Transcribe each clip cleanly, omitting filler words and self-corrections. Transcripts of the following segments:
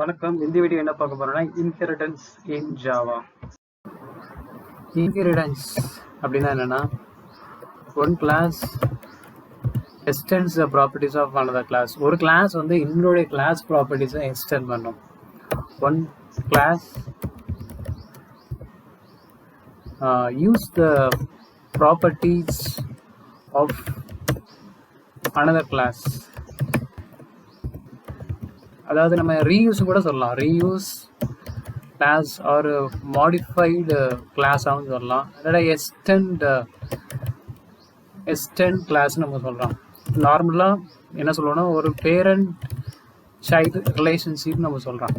வணக்கம். இந்த வீடியோ என்ன பார்க்க போறோம்னா இன்ஹெரிட்டன்ஸ் இன் ஜாவா. இன்ஹெரிட்டன்ஸ் அப்படின்னா என்னன்னா, one class extends the properties of another class. ஒரு கிளாஸ் வந்து இன்னொரு கிளாஸ் ப்ராப்பர்ட்டிஸை எக்ஸ்டெண்ட் பண்ணும். One class use the properties of another class. அதாவது நம்ம ரீயூஸ் கூட சொல்லலாம். ரீயூஸ் கிளாஸ் ஒரு மாடிஃபைடு கிளாஸாகவும் சொல்லலாம். அதோட எக்ஸ்டெண்ட் கிளாஸ் நம்ம சொல்கிறோம். நார்மலாக என்ன சொல்லுவோம்னா, ஒரு பேரண்ட் சைல்டு ரிலேஷன்ஷிப் நம்ம சொல்கிறோம்.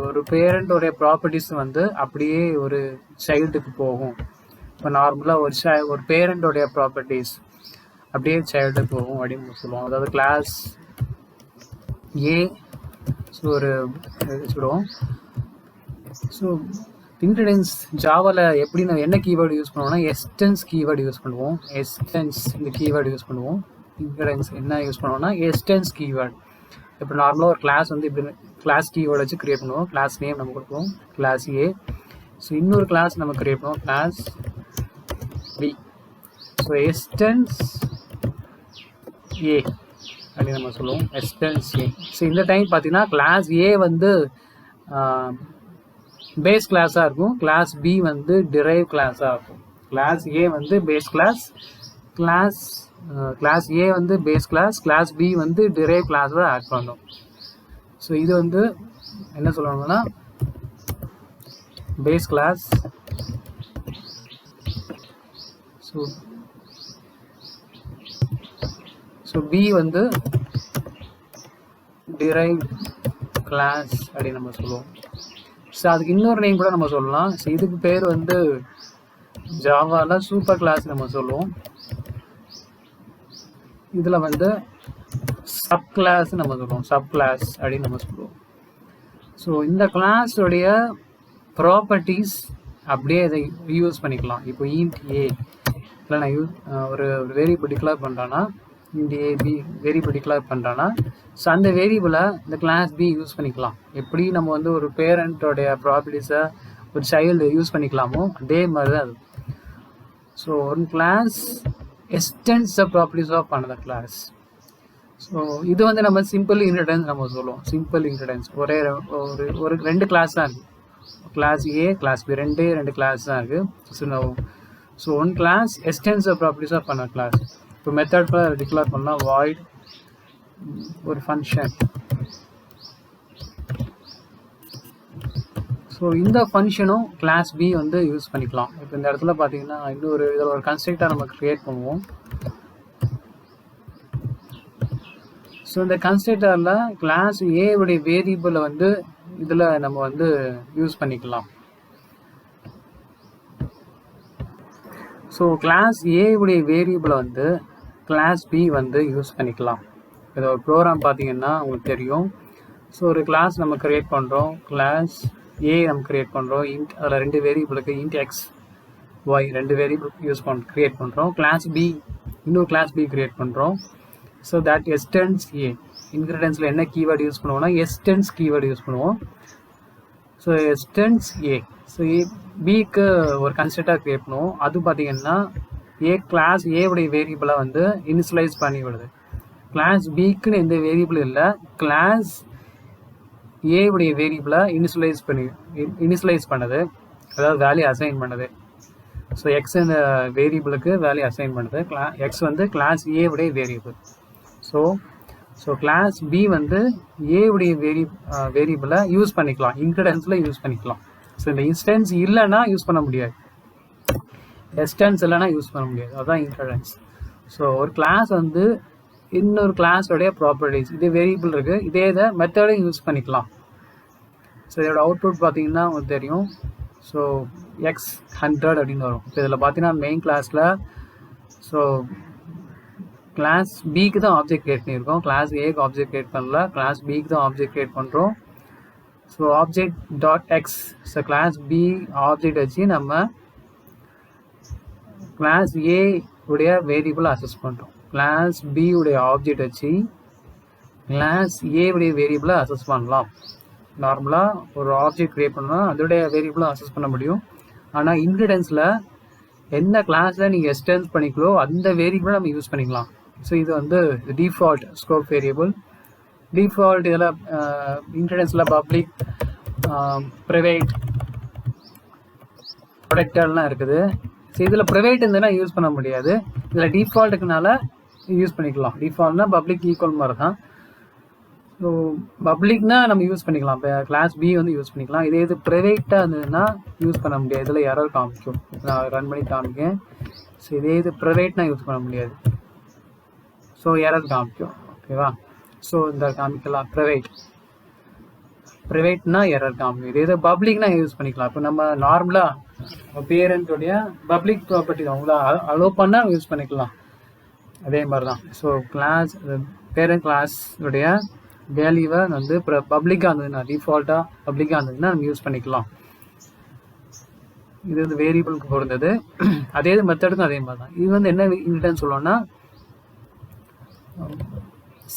ஒரு பேரண்டோடைய ப்ராப்பர்ட்டிஸ் வந்து அப்படியே ஒரு சைல்டுக்கு போகும். இப்போ நார்மலாக ஒரு பேரண்டோடைய ப்ராப்பர்ட்டிஸ் அப்படியே சைல்டுக்கு போகும் அப்படின்னு சொல்லுவோம். அதாவது கிளாஸ் ஏ ஒரு வச்சுடுவோம். ஸோ இன்ஹெரிட்டன்ஸ் ஜாவாவில் எப்படி நம்ம என்ன கீவேர்டு யூஸ் பண்ணுவோம்னா, எக்ஸ்டென்ஸ் கீவேர்டு யூஸ் பண்ணுவோம். எக்ஸ்டென்ஸ் இந்த கீவேர்டு யூஸ் பண்ணுவோம். இன்ஹெரிட்டன்ஸ் என்ன யூஸ் பண்ணுவோம்னா, எக்ஸ்டென்ஸ் கீவேர்டு. இப்போ நார்மலாக ஒரு கிளாஸ் வந்து இப்படி கிளாஸ் கீவேர்டு வச்சு க்ரியேட் பண்ணுவோம். கிளாஸ் நேம் நம்ம கொடுப்போம், கிளாஸ் ஏ. ஸோ இன்னொரு கிளாஸ் நம்ம க்ரியேட் பண்ணுவோம், கிளாஸ் பி. ஸோ எக்ஸ்டென்ஸ் ஏ அப்படின்னு நம்ம சொல்லுவோம், எக்ஸ்டென்ஸ் ஏ. ஸோ இந்த டைம் பார்த்தீங்கன்னா கிளாஸ் ஏ வந்து பேஸ் கிளாஸாக இருக்கும், கிளாஸ் பி வந்து டிரைவ் கிளாஸாக இருக்கும். கிளாஸ் ஏ வந்து பேஸ் கிளாஸ், கிளாஸ் ஏ வந்து பேஸ் கிளாஸ், கிளாஸ் பி வந்து டிரைவ் கிளாஸில் ஆட் பண்ணணும். ஸோ இது வந்து என்ன சொல்லுவாங்கன்னா, பேஸ் கிளாஸ். ஸோ பி வந்து டிரைவ் கிளாஸ் அப்படின்னு நம்ம சொல்லுவோம். ஸோ அதுக்கு இன்னொரு நேம் கூட நம்ம சொல்லலாம். ஸோ இதுக்கு பேர் வந்து ஜாவாவில் சூப்பர் கிளாஸ் நம்ம சொல்லுவோம். இதில் வந்து சப் கிளாஸ் நம்ம சொல்லுவோம், சப் கிளாஸ் அப்படின்னு நம்ம சொல்லுவோம். ஸோ இந்த கிளாஸோடைய ப்ராப்பர்ட்டிஸ் அப்படியே இதை யூஸ் பண்ணிக்கலாம். இப்போ இன்ட் ஏ இல்லை நான் ஒரு வேரியபிள் டிக்ளேர் பண்ணுறேன்னா, இந்த ஏபி வேரியபிள் டிக்ளேர் பண்ணுறேன்னா, ஸோ அந்த வேரியபிளை இந்த கிளாஸ் பி யூஸ் பண்ணிக்கலாம். எப்படி நம்ம வந்து ஒரு பேரண்ட்டோடைய ப்ராப்பர்ட்டிஸை ஒரு சைல்டு யூஸ் பண்ணிக்கலாமோ அதே மாதிரி தான் அது. ஸோ ஒரு class extends the properties of another class. So இது வந்து நம்ம சிம்பிள் இன்ஹெரிட்டன்ஸ் நம்ம சொல்லுவோம். சிம்பிள் இன்ஹெரிட்டன்ஸ் ஒரு ரெண்டு கிளாஸ் தான் இருக்குது. கிளாஸ் ஏ, கிளாஸ் பி, ரெண்டு கிளாஸ் தான் இருக்குது. So one class extends the properties of another class. இப்போ மெத்தட் டிக்ளேர் பண்ணால் வாய்ட் ஒரு ஃபங்க்ஷன். ஸோ இந்த ஃபங்க்ஷனும் கிளாஸ் பி வந்து யூஸ் பண்ணிக்கலாம். இப்போ இந்த இடத்துல பார்த்தீங்கன்னா இதில் ஒரு கன்ஸ்ட்ரக்டர் நம்ம க்ரியேட் பண்ணுவோம். ஸோ இந்த கன்ஸ்ட்ரக்டரில் கிளாஸ் ஏ உடைய வேரியபிளை வந்து இதில் நம்ம வந்து யூஸ் பண்ணிக்கலாம். ஸோ கிளாஸ் ஏ உடைய வேரியபிளை வந்து கிளாஸ் பி வந்து யூஸ் பண்ணிக்கலாம். இதை ஒரு ப்ரோக்ராம் பார்த்தீங்கன்னா உங்களுக்கு தெரியும். ஸோ ஒரு கிளாஸ் நம்ம க்ரியேட் பண்ணுறோம், கிளாஸ் ஏ நம்ம க்ரியேட் பண்ணுறோம். இன்ட் அதில் ரெண்டு வேரியபிளுக்கு இன்ட் எக்ஸ் ஒய் ரெண்டு வேரியபிள் க்ரியேட் பண்ணுறோம். கிளாஸ் பி இன்னொரு கிளாஸ் பி க்ரியேட் பண்ணுறோம். ஸோ தட் எக்ஸ்டெண்ட்ஸ் ஏ. இன்ஹெரிட்டன்ஸில் என்ன கீவேர்டு யூஸ் பண்ணுவோம்னா, எக்ஸ்டெண்ட்ஸ் கீவேர்டு யூஸ் பண்ணுவோம். ஸோ எக்ஸ்டெண்ட்ஸ் ஏ. ஸோ பிக்கு ஒரு கன்ஸ்ட்ரக்டர் க்ரியேட் பண்ணுவோம். அது பார்த்தீங்கன்னா கிளாஸ் ஏவுடைய வேரியபிளை வந்து இனிஷியலைஸ் பண்ணி விடுது. கிளாஸ் பிக்குன்னு எந்த வேரியபிள் இல்லை, கிளாஸ் ஏவுடைய வேரியபிளை இனிஷியலைஸ் பண்ணுது, அதாவது வேல்யூ அசைன் பண்ணுது. ஸோ எக்ஸ் இந்த வேரியபிளுக்கு வேல்யூ அசைன் பண்ணுது. எக்ஸ் வந்து கிளாஸ் ஏவுடைய வேரியபிள். ஸோ கிளாஸ் பி வந்து ஏவுடைய வேரியபிளை யூஸ் பண்ணிக்கலாம், இன்ஹெரிட்டன்ஸில் யூஸ் பண்ணிக்கலாம். ஸோ இந்த இன்ஸ்டன்ஸ் இல்லைன்னா யூஸ் பண்ண முடியாது, எக்ஸ்டென்ஸ் இல்லைனா யூஸ் பண்ண முடியாது. அதுதான் இன்ஹெரிட்டன்ஸ். ஸோ ஒரு கிளாஸ் வந்து இன்னொரு கிளாஸோடைய ப்ராப்பர்ட்டிஸ், இது வேரியபிள் இருக்குது, இதே இதை மெத்தடையும் யூஸ் பண்ணிக்கலாம். ஸோ இதோட அவுட்புட் பார்த்தீங்கன்னா உங்களுக்கு தெரியும். ஸோ x100 அப்படின்னு வரும். இப்போ இதில் பார்த்தீங்கன்னா மெயின் கிளாஸில் ஸோ கிளாஸ் பிக்கு தான் ஆப்ஜெக்ட் க்ரியேட் பண்ணியிருக்கோம், கிளாஸ் ஏக்கு ஆப்ஜெக்ட் க்ரியேட் பண்ணல, கிளாஸ் பிக்கு தான் ஆப்ஜெக்ட் க்ரியேட் பண்ணுறோம். So object dot X. So class B object வச்சு நம்ம கிளாஸ் ஏ உடைய வேரியபிள் அசஸ் பண்ணுறோம். கிளாஸ் பி உடைய ஆப்ஜெக்ட் வச்சு கிளாஸ் ஏ உடைய வேரியபிளை அசஸ் பண்ணலாம். நார்மலாக ஒரு ஆப்ஜெக்ட் க்ரியேட் பண்ணோம்னா அதோடைய வேரியபிளும் அசஸ் பண்ண முடியும். ஆனால் இன்ஹெரிடன்ஸில் என்ன கிளாஸில் நீங்கள் எக்ஸ்டென்ஸ் பண்ணிக்கலோ அந்த வேரியபிளை நம்ம யூஸ் பண்ணிக்கலாம். ஸோ இது வந்து டிஃபால்ட் ஸ்கோப் வேரியபிள். டிஃபால்ட் இதில் இன்ஹெரிடன்ஸில் பப்ளிக், ப்ரைவேட், ப்ரொடெக்டர்லாம் இருக்குது. ஸோ இதில் ப்ரைவேட் இருந்ததுன்னா யூஸ் பண்ண முடியாது. இதில் டிஃபால்ட்டுக்குனால யூஸ் பண்ணிக்கலாம். டிஃபால்ட்னா பப்ளிக் ஈக்குவல் மாதிரி தான். ஸோ பப்ளிக்னா நம்ம யூஸ் பண்ணிக்கலாம். இப்போ கிளாஸ் பி வந்து யூஸ் பண்ணிக்கலாம். இதே இது ப்ரைவேட்டாக இருந்ததுன்னா யூஸ் பண்ண முடியாது. இதில் எரர் காமிக்கும். நான் ரன் பண்ணி காமிக்கேன். ஸோ இதே இது ப்ரைவேட்னா யூஸ் பண்ண முடியாது. ஸோ எரர் காமிக்கும். ஓகேவா? ஸோ இந்த காமிக்கலாம் ப்ரைவேட்னா எரர் காமிக்கும். இதே இது பப்ளிக்னா யூஸ் பண்ணிக்கலாம். இப்போ நம்ம நார்மலாக பேரண்ட்டுடைய பப்ளிக் ப்ராப்பர்ட்டி தான் உங்களை அலோவ் பண்ணால் யூஸ் பண்ணிக்கலாம். அதே மாதிரி தான். ஸோ கிளாஸ் பேரண்ட் கிளாஸுடைய வேல்யூவை வந்து பப்ளிக்காக இருந்ததுன்னா, டிஃபால்ட்டாக பப்ளிக்காக இருந்ததுன்னா நம்ம யூஸ் பண்ணிக்கலாம். இது வந்து வேரியபிளுக்கு பொறுத்தது. அதே மெத்தடுக்கும் அதே மாதிரி தான். இது வந்து என்ன இன்ஹெரிடன்ஸ் சொல்லுவோம்னா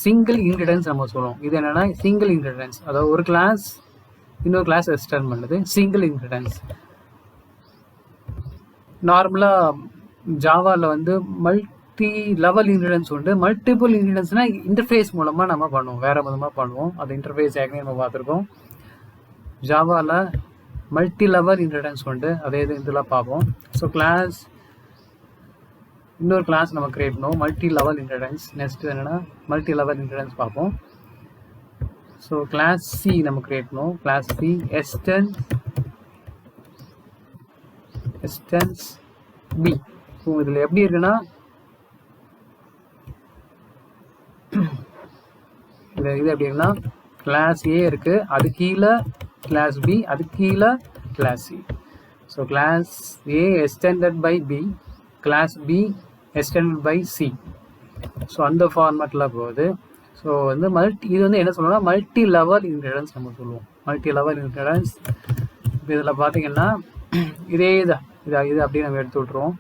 சிங்கிள் இன்ஹெரிடன்ஸ் நம்ம சொல்லுவோம். இது என்னென்னா சிங்கிள் இன்ஹெரிடன்ஸ், அதாவது ஒரு கிளாஸ் இன்னொரு கிளாஸ் எக்ஸ்டெண்ட் பண்ணுறது சிங்கிள் இன்ஹெரிடன்ஸ். நார்மலாக ஜாவாவில் வந்து மல்டி லெவல் இன்ஹெரிடன்ஸ் உண்டு. மல்டிபிள் இன்ஹெரிடன்ஸ்னால் இன்டர்ஃபேஸ் மூலமாக நம்ம பண்ணுவோம், வேறு விதமாக பண்ணுவோம். அது இன்டர்ஃபேஸ் ஏற்கனவே நம்ம பார்த்துருக்கோம். ஜாவாவில் மல்டி லெவல் இன்ஹெரிடன்ஸ் உண்டு. அதே இது இதெல்லாம் பார்ப்போம். ஸோ கிளாஸ் இன்னொரு கிளாஸ் நம்ம கிரியேட் பண்ணுவோம், மல்டி லெவல் இன்ஹெரிடன்ஸ். நெக்ஸ்ட் என்னென்னா மல்டி லெவல் இன்ஹெரிடன்ஸ் பார்ப்போம். ஸோ கிளாஸ் சி நம்ம கிரியேட் பண்ணுவோம். Class C extends B. So இதில் எப்படி இருக்குன்னா இது எப்படி இருக்குன்னா கிளாஸ் ஏ இருக்குது, அது கீழே கிளாஸ் பி, அது கீழே class C. So class A extended by B, class B extended by C. So அந்த ஃபார்மேட்டில் போகுது. ஸோ வந்து இது வந்து என்ன சொல்லணும்னா மல்டி லெவல் இன்ஹெரிடன்ஸ் நம்ம சொல்லுவோம். Multi level inheritance. இப்போ இதில் பார்த்தீங்கன்னா இதே தான் இது அப்படியே நம்ம எடுத்து விட்ருவோம்.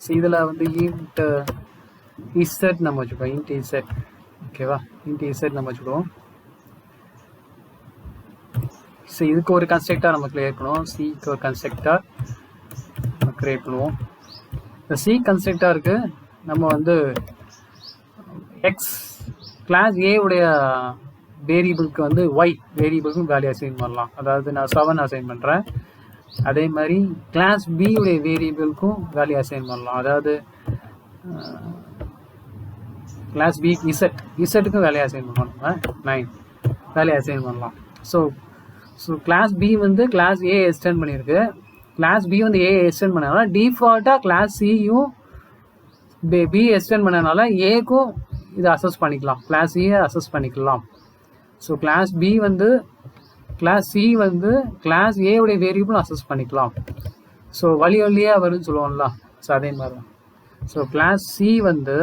ஸோ இதில் வந்து இன்ட் இசட் நம்ம வச்சுக்கோம். Int Z. ஓகேவா? இன்ட் இசட் நம்ம வச்சுக்குவோம். ஸோ இதுக்கு ஒரு கன்ஸ்ட்ரக்டர் நம்ம கிரியேட் பண்ணுவோம். சிக்கு ஒரு கன்ஸ்ட்ரக்டர் நம்ம கிரியேட் பண்ணுவோம். இந்த சி கன்ஸ்ட்ரக்டருக்கு நம்ம வந்து எக்ஸ் கிளாஸ் ஏ உடைய வேரியபிளுக்கு வந்து ஒய் வேரியபிளுக்கும் வேல்யூ அசைன் பண்ணலாம். அதாவது நான் 7 அசைன் பண்ணுறேன். அதே மாதிரி கிளாஸ் பி உடைய வேரியபிளுக்கும் வேல்யூ அசைன் பண்ணலாம். அதாவது கிளாஸ் பி இசட்டுக்கும் வேல்யூ அசைன் பண்ணலாம். நம்ம 9 வேல்யூ அசைன் பண்ணலாம். ஸோ கிளாஸ் பி வந்து கிளாஸ் ஏ எக்ஸ்டெண்ட் பண்ணியிருக்கு. கிளாஸ் பி வந்து ஏ எக்ஸ்டெண்ட் பண்ணனால டிஃபால்ட்டாக கிளாஸ் சியும் பி எக்ஸ்டெண்ட் பண்ணனால ஏக்கும் இதை அசஸ் பண்ணிக்கலாம், கிளாஸ் சியை அசஸ் பண்ணிக்கலாம். ஸோ கிளாஸ் பி வந்து கிளாஸ் சி வந்து கிளாஸ் ஏவுடைய வேரியபிளும் அசஸ் பண்ணிக்கலாம். ஸோ வழியாக வரும்னு சொல்லுவோம்ல. ஸோ அதே மாதிரி தான். ஸோ கிளாஸ் சி வந்து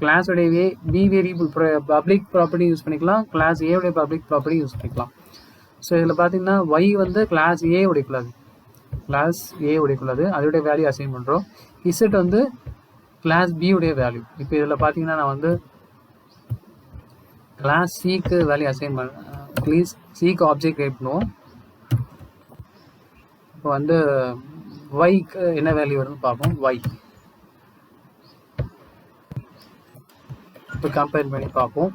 கிளாஸுடைய B variable public property use பண்ணிக்கலாம், கிளாஸ் ஏவுடைய பப்ளிக் ப்ராப்பர்ட்டி யூஸ் பண்ணிக்கலாம். ஸோ இதில் பார்த்தீங்கன்னா ஒய் வந்து கிளாஸ் ஏ உடைக்குள்ளது, அதோடைய வேல்யூ அசைன் பண்ணுறோம். இசட் வந்து கிளாஸ் பி உடைய வேல்யூ. இப்போ இதில் பார்த்தீங்கன்னா நான் வந்து கிளாஸ் சிக்கு வேல்யூ அசைன் பண்ண சிக்கு ஆப்ஜெக்ட் கிரியேட் பண்ணுவோம். இப்போ வந்து ஒய்க்கு என்ன வேல்யூ வருதுன்னு பார்ப்போம். ஒய் இப்போ கம்பேர் பண்ணி பார்ப்போம்.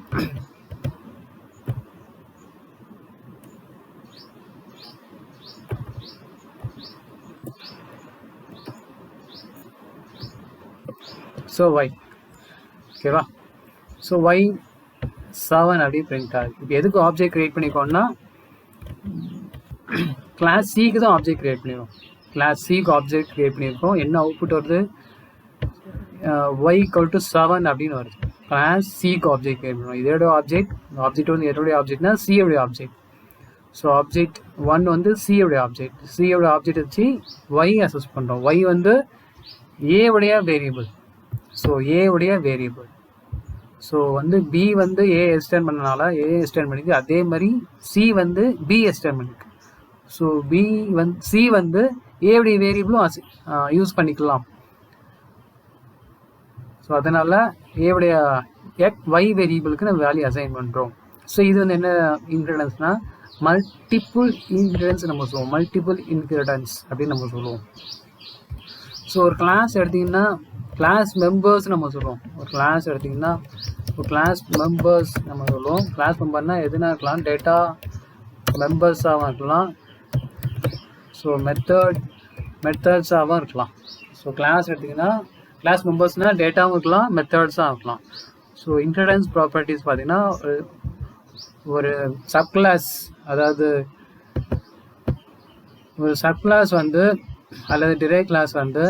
ஸோ ஒய் ஓகேவா? ஸோ ஒய் 7 அப்படி பிரிண்ட் ஆகுது. இப்போ எதுக்கு ஆப்ஜெக்ட் கிரியேட் பண்ணிக்கோன்னா கிளாஸ் சிக்கு தான் ஆப்ஜெக்ட் கிரியேட் பண்ணிடுவோம். கிளாஸ் சிக்கு ஆப்ஜெக்ட் கிரியேட் பண்ணியிருக்கோம். என்ன அவுட்புட் வருது? ஒய் ஈக்குவல் டு 7 அப்படின்னு வருது. கிளாஸ் சிக்கு ஆப்ஜெக்ட் கிரியேட் பண்ணுவோம். இதோட ஆப்ஜெக்ட் வந்து எதோடைய ஆப்ஜெக்ட்னா சியோடைய ஆப்ஜெக்ட். ஸோ ஆப்ஜெக்ட் 1 வந்து சியோடைய ஆப்ஜெக்ட் வச்சு ஒய் அசஸ் பண்ணுறோம். ஒய் வந்து ஏவுடைய வேரியபிள். ஸோ ஏவுடைய வேரியபிள். ஸோ வந்து பி வந்து ஏ எக்ஸ்டெண்ட் பண்ணனால ஏ எக்ஸ்டெண்ட் பண்ணிக்கு, அதே மாதிரி சி வந்து பி எக்ஸ்டெண்ட் பண்ணிருக்கு. ஸோ சி வந்து ஏவுடைய வேரியபிளும் யூஸ் பண்ணிக்கலாம். ஸோ அதனால் ஏவுடைய ஒய் வேரியபிளுக்கு நம்ம வேல்யூ அசைன் பண்ணுறோம். ஸோ இது வந்து என்ன இன்க்ரிடியன்ஸ்னா மல்டிபிள் இன்க்ரிடியன்ஸ் நம்ம சொல்லுவோம். மல்டிபிள் இன்க்ரிடியன்ஸ் அப்படின்னு நம்ம சொல்லுவோம். ஸோ ஒரு கிளாஸ் எடுத்திங்கன்னா கிளாஸ் மெம்பர்ஸ் நம்ம சொல்லுவோம். ஒரு கிளாஸ் எடுத்திங்கன்னா ஒரு கிளாஸ் மெம்பர்ஸ் நம்ம சொல்லுவோம். கிளாஸ் மெம்பர்னால் எதுனா இருக்கலாம், டேட்டா மெம்பர்ஸாகவும் இருக்கலாம், ஸோ மெத்தட்ஸாகவும் இருக்கலாம். ஸோ கிளாஸ் எடுத்திங்கன்னா கிளாஸ் மெம்பர்ஸ்னால் டேட்டாவும் இருக்கலாம், மெத்தட்ஸாக இருக்கலாம். ஸோ இன்க்ரிடியன்ஸ் ப்ராப்பர்ட்டிஸ் பார்த்திங்கன்னா ஒரு சப்கிளாஸ், அதாவது ஒரு சப்கிளாஸ் வந்து அல்லது டிரைவ் கிளாஸ் வந்து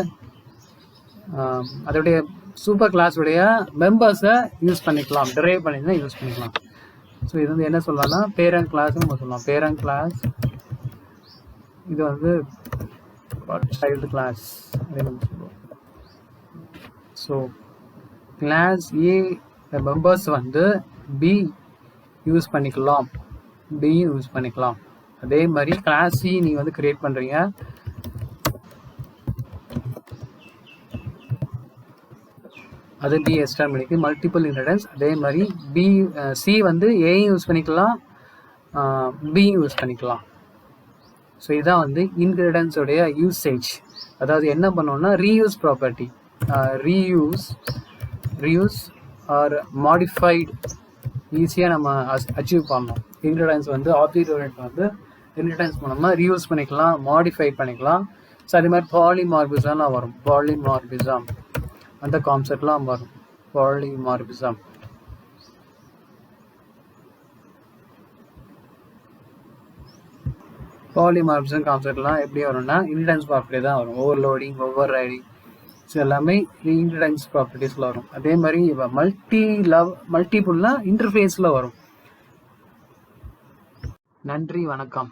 அதோடைய சூப்பர் கிளாஸுடைய மெம்பர்ஸை யூஸ் பண்ணிக்கலாம், டிரைவ் பண்ணி தான் யூஸ் பண்ணிக்கலாம். ஸோ இது வந்து என்ன சொல்லலாம்னா பேரண்ட் கிளாஸ்னு நம்ம சொல்லலாம். பேரண்ட் கிளாஸ் இது வந்து சைல்டு கிளாஸ் அப்படின்னு நம்ம சொல்லுவோம். ஸோ கிளாஸ் ஏ மெம்பர்ஸ் வந்து பி யூஸ் பண்ணிக்கலாம், யூஸ் பண்ணிக்கலாம். அதே மாதிரி கிளாஸ் சி நீங்கள் வந்து கிரியேட் பண்ணுறீங்க, அது பி எக்ஸ்ட்ரா பண்ணிக்கு மல்டிபிள் இன்க்ரிடியன்ஸ். அதே மாதிரி சி வந்து ஏயும் யூஸ் பண்ணிக்கலாம், பியும் யூஸ் பண்ணிக்கலாம். ஸோ இதான் வந்து இன்க்ரிடியன்ஸோடைய யூசேஜ். அதாவது என்ன பண்ணோம்னா reuse property, reuse or modified ஈஸியாக நம்ம அச்சீவ் பண்ணோம். இன்க்ரிடியன்ஸ் வந்து ஆப்ஜெக்ட் ஓரியன்ட் வந்து இன்க்ரிடியன்ஸ் மூலமாக ரீயூஸ் பண்ணிக்கலாம், மாடிஃபை பண்ணிக்கலாம். ஸோ அதே மாதிரி பாலிமார்பிசம்லாம் வரும். பாலிமார்பிசம் அந்த கான்செப்ட்லாம் வரும். பாலிமார்பிசம் கான்செப்ட்லாம் எப்படி வரும்னா இன்க்ரிடியன்ஸ் ப்ராப்பர்ட்டி தான் வரும். ஓவர்லோடிங், ஓவர் ரைடிங், ஸோ எல்லாமே இன்க்ரிடியன்ஸ் ப்ராப்பர்ட்டிஸில் வரும். அதே மாதிரி மல்டிபிள்னா இன்டர்ஃபேஸில் வரும். நன்றி, வணக்கம்.